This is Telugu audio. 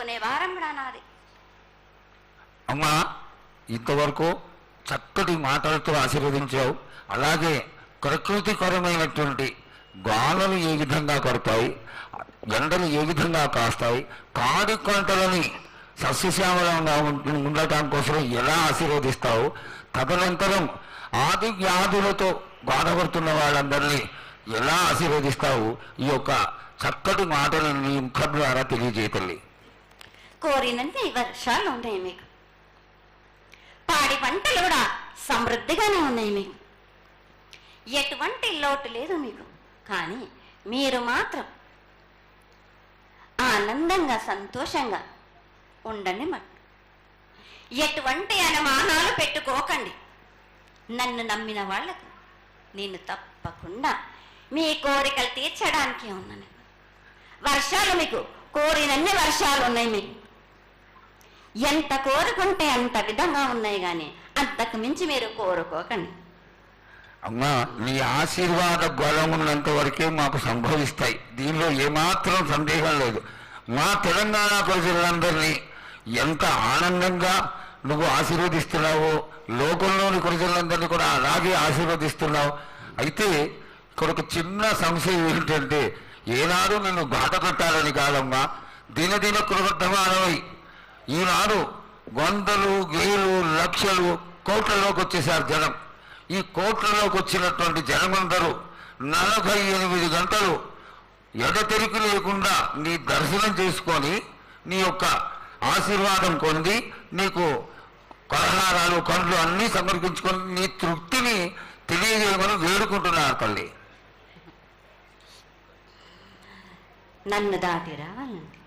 అందుకునే వారం కూడా నాది. అమ్మా, ఇంతవరకు చక్కటి మాటలతో ఆశీర్వదించావు. అలాగే ప్రకృతికరమైనటువంటి గాలులు ఏ విధంగా కొడతాయి, ఎండలు ఏ విధంగా కాస్తాయి, కాడి పంటలని సస్యశ్యామలంగా ఉండటం కోసం ఎలా ఆశీర్వదిస్తావు, తదనంతరం ఆది వ్యాధులతో బాధపడుతున్న వాళ్ళందరినీ ఎలా ఆశీర్వదిస్తావు, ఈ యొక్క చక్కటి మాటలను నీ ముఖం ద్వారా తెలియజేయతల్లి. కోరినంటే వర్షాలు ఉన్నాయి మీకు, పాడి పంటలు కూడా సమృద్ధిగానే ఉన్నాయి మీకు, ఎటువంటి లోటు లేదు మీకు. కానీ మీరు మాత్రం ఆనందంగా సంతోషంగా ఉండండి. ఎటువంటి అనుమానాలు పెట్టుకోకండి. నన్ను నమ్మిన వాళ్లకు నేను తప్పకుండా మీ కోరికలు తీర్చడానికి ఉన్నాను. వర్షాలు మీకు కోరినన్ని వర్షాలు ఉన్నాయి మీకు, ఎంత కోరుకుంటే అంత విధంగా ఉన్నాయి. కానీ అంతకు మించి మీరు కోరుకోకండి. అమ్మా, నీ ఆశీర్వాద బలం ఉన్నంత వరకే మాకు సంభవిస్తాయి, దీనిలో ఏమాత్రం సందేహం లేదు. మా తెలంగాణ ప్రజలందరినీ ఎంత ఆనందంగా నువ్వు ఆశీర్వదిస్తున్నావో, లోకంలోని ప్రజలందరినీ కూడా అలాగే ఆశీర్వదిస్తున్నావు. అయితే ఇక్కడ ఒక చిన్న సంశయం ఏంటంటే, ఏనాడు నిన్ను బాధ పెట్టాలని కాదమ్మా, దినదిన కృతమానమై ఈనాడు వందలు వేలు లక్షలు కోట్లలోకి వచ్చేసారు జనం. ఈ కోట్లలోకి వచ్చినటువంటి జనమందరూ 48 గంటలు ఎడతెరికి లేకుండా నీ దర్శనం చేసుకొని నీ యొక్క ఆశీర్వాదం పొంది నీకు పలహారాలు పండ్లు అన్నీ సమర్పించుకొని నీ తృప్తిని తెలియజేయమని వేడుకుంటున్నారు తల్లి. నన్ను దాటి రావాలండి.